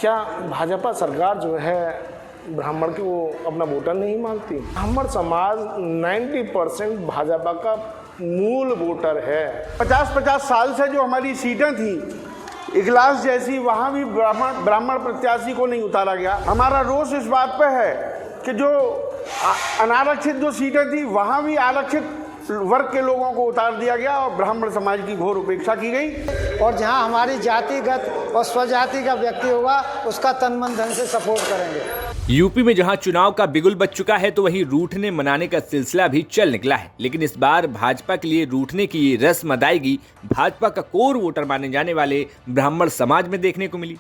क्या भाजपा सरकार जो है ब्राह्मण को अपना वोटर नहीं मानती? ब्राह्मण समाज 90% भाजपा का मूल वोटर है। 50-50 साल से जो हमारी सीटें थी इगलास जैसी, वहाँ भी ब्राह्मण प्रत्याशी को नहीं उतारा गया। हमारा रोष इस बात पे है कि जो अनारक्षित जो सीटें थी वहाँ भी आरक्षित वर्ग के लोगों को उतार दिया गया और ब्राह्मण समाज की घोर उपेक्षा की गई। और जहां हमारी जातिगत और स्वजाति का व्यक्ति होगा उसका तन मन धन से सपोर्ट करेंगे। यूपी में जहां चुनाव का बिगुल बज चुका है तो वहीं रूठने मनाने का सिलसिला भी चल निकला है। लेकिन इस बार भाजपा के लिए रूठने की ये रस्म अदायगी भाजपा का कोर वोटर माने जाने वाले ब्राह्मण समाज में देखने को मिली।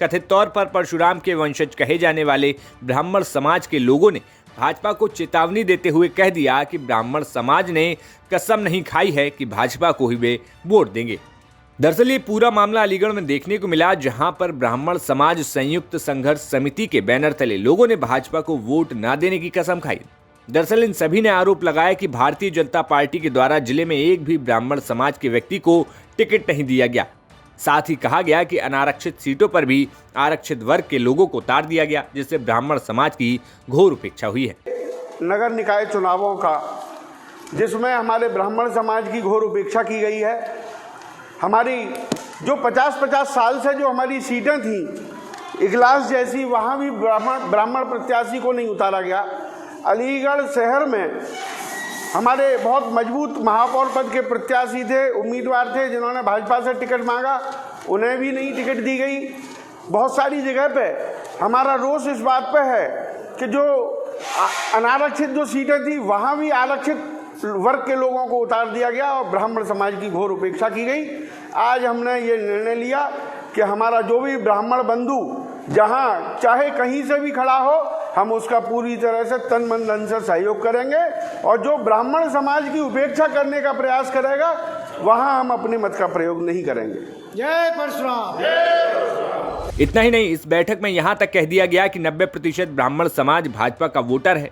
कथित तौर पर परशुराम के वंशज कहे जाने वाले ब्राह्मण समाज के लोगों ने भाजपा को चेतावनी देते हुए कह दिया कि ब्राह्मण समाज ने कसम नहीं खाई है कि भाजपा को ही वे वोट देंगे। दरअसल ये पूरा मामला अलीगढ़ में देखने को मिला, जहां पर ब्राह्मण समाज संयुक्त संघर्ष समिति के बैनर तले लोगों ने भाजपा को वोट न देने की कसम खाई। दरअसल इन सभी ने आरोप लगाया कि भारतीय जनता पार्टी के द्वारा जिले में एक भी ब्राह्मण समाज के व्यक्ति को टिकट नहीं दिया गया। साथ ही कहा गया कि अनारक्षित सीटों पर भी आरक्षित वर्ग के लोगों को उतार दिया गया, जिससे ब्राह्मण समाज की घोर उपेक्षा हुई है। नगर निकाय चुनावों का जिसमें हमारे ब्राह्मण समाज की घोर उपेक्षा की गई है। हमारी जो 50-50 साल से जो हमारी सीटें थी इगलास जैसी, वहाँ भी ब्राह्मण प्रत्याशी को नहीं उतारा गया। अलीगढ़ शहर में हमारे बहुत मजबूत महापौर पद के प्रत्याशी थे, उम्मीदवार थे, जिन्होंने भाजपा से टिकट मांगा, उन्हें भी नहीं टिकट दी गई। बहुत सारी जगह पे हमारा रोष इस बात पे है कि जो अनारक्षित जो सीटें थी वहाँ भी आरक्षित वर्ग के लोगों को उतार दिया गया और ब्राह्मण समाज की घोर उपेक्षा की गई। आज हमने ये निर्णय लिया कि हमारा जो भी ब्राह्मण बंधु जहाँ चाहे कहीं से भी खड़ा हो, हम उसका पूरी तरह से तन मन धन से सहयोग करेंगे और जो ब्राह्मण समाज की उपेक्षा करने का प्रयास करेगा वहाँ हम अपने मत का प्रयोग नहीं करेंगे। जय परशुराम। इतना ही नहीं, इस बैठक में यहाँ तक कह दिया गया कि 90% ब्राह्मण समाज भाजपा का वोटर है,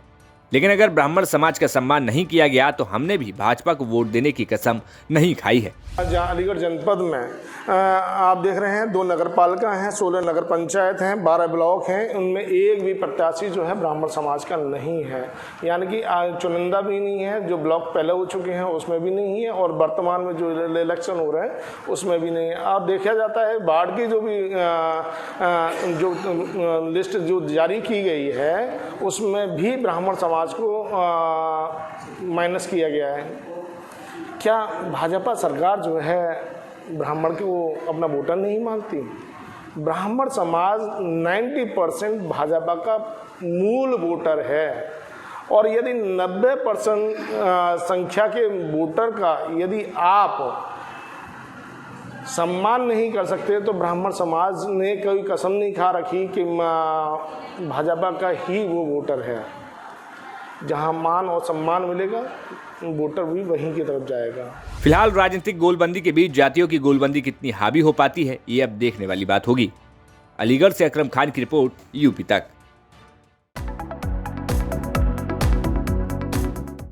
लेकिन अगर ब्राह्मण समाज का सम्मान नहीं किया गया तो हमने भी भाजपा को वोट देने की कसम नहीं खाई है। जहाँ अलीगढ़ जनपद में आप देख रहे हैं 2 नगर पालिका हैं, 16 नगर पंचायत हैं, 12 ब्लॉक हैं, उनमें एक भी प्रत्याशी जो है ब्राह्मण समाज का नहीं है। यानी कि चुनिंदा भी नहीं है, जो ब्लॉक पहले हो चुके हैं उसमें भी नहीं है और वर्तमान में जो इलेक्शन हो रहे हैं उसमें भी नहीं है। आप देखा जाता है बाढ़ की जो भी जो लिस्ट जो जारी की गई है उसमें भी ब्राह्मण समाज को माइनस किया गया है। क्या भाजपा सरकार जो है ब्राह्मण को अपना वोटर नहीं मानती? ब्राह्मण समाज 90% भाजपा का मूल वोटर है और यदि 90% संख्या के वोटर का यदि आप सम्मान नहीं कर सकते तो ब्राह्मण समाज ने कोई कसम नहीं खा रखी कि भाजपा का ही वो वोटर है। जहां मान और सम्मान मिलेगा वोटर भी वहीं की तरफ जाएगा। फिलहाल राजनीतिक गोलबंदी के बीच जातियों की गोलबंदी कितनी हावी हो पाती है ये अब देखने वाली बात होगी। अलीगढ़ से अकरम खान की रिपोर्ट, यूपी तक।